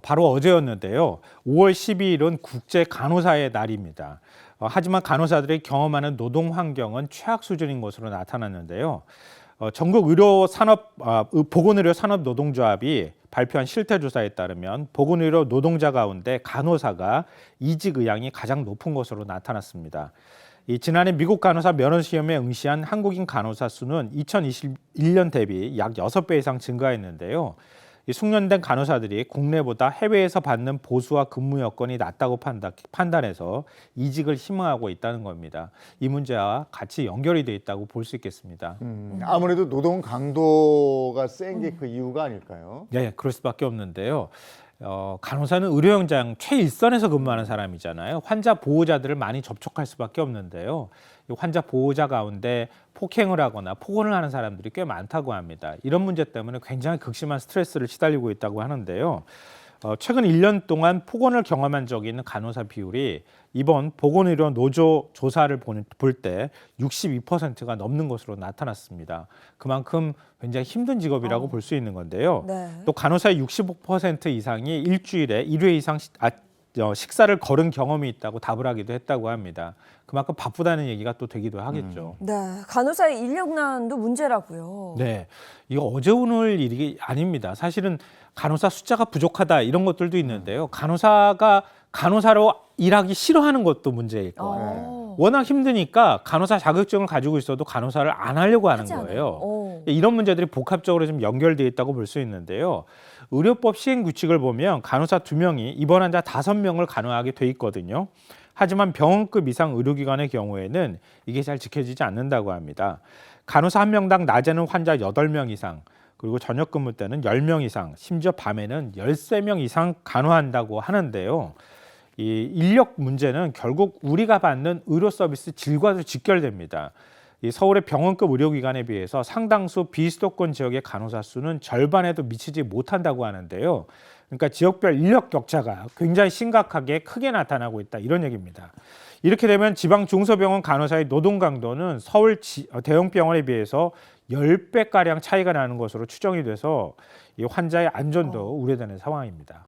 바로 어제였는데요. 5월 12일은 국제 간호사의 날입니다. 하지만 간호사들이 경험하는 노동 환경은 최악 수준인 것으로 나타났는데요. 전국 의료 산업 보건의료 산업 노동조합이 발표한 실태 조사에 따르면 보건의료 노동자 가운데 간호사가 이직 의향이 가장 높은 것으로 나타났습니다. 지난해 미국 간호사 면허 시험에 응시한 한국인 간호사 수는 2021년 대비 약 6배 이상 증가했는데요. 숙련된 간호사들이 국내보다 해외에서 받는 보수와 근무 여건이 낮다고 판단해서 이직을 희망하고 있다는 겁니다. 이 문제와 같이 연결이 돼 있다고 볼 수 있겠습니다. 아무래도 노동 강도가 센 게 그 이유가 아닐까요? 네, 그럴 수밖에 없는데요. 간호사는 의료 현장 최일선에서 근무하는 사람이잖아요. 환자 보호자들을 많이 접촉할 수밖에 없는데요. 이 환자 보호자 가운데 폭행을 하거나 폭언을 하는 사람들이 꽤 많다고 합니다. 이런 문제 때문에 굉장히 극심한 스트레스를 시달리고 있다고 하는데요. 최근 1년 동안 폭언을 경험한 적이 있는 간호사 비율이 이번 보건의료 노조 조사를 볼 때 62%가 넘는 것으로 나타났습니다. 그만큼 굉장히 힘든 직업이라고 볼 수 있는 건데요. 네. 또 간호사의 65% 이상이 일주일에 1회 이상 식사를 거른 경험이 있다고 답을 하기도 했다고 합니다. 그만큼 바쁘다는 얘기가 또 되기도 하겠죠. 네, 간호사의 인력난도 문제라고요. 네, 이거 어제 오늘 일이 아닙니다. 사실은 간호사 숫자가 부족하다 이런 것들도 있는데요. 간호사가 간호사로 일하기 싫어하는 것도 문제일 거예요. 워낙 힘드니까 간호사 자격증을 가지고 있어도 간호사를 안 하려고 하는 하지 않아요. 거예요. 이런 문제들이 복합적으로 좀 연결되어 있다고 볼 수 있는데요. 의료법 시행 규칙을 보면 간호사 2명이 입원 환자 5명을 간호하게 돼 있거든요. 하지만 병원급 이상 의료기관의 경우에는 이게 잘 지켜지지 않는다고 합니다. 간호사 1명당 낮에는 환자 8명 이상, 그리고 저녁 근무 때는 10명 이상, 심지어 밤에는 13명 이상 간호한다고 하는데요. 이 인력 문제는 결국 우리가 받는 의료 서비스 질과도 직결됩니다. 이 서울의 병원급 의료기관에 비해서 상당수 비수도권 지역의 간호사 수는 절반에도 미치지 못한다고 하는데요. 그러니까 지역별 인력 격차가 굉장히 심각하게 크게 나타나고 있다 이런 얘기입니다. 이렇게 되면 지방 중소병원 간호사의 노동 강도는 서울 대형 병원에 비해서 10배가량 차이가 나는 것으로 추정이 돼서 이 환자의 안전도 우려되는 상황입니다.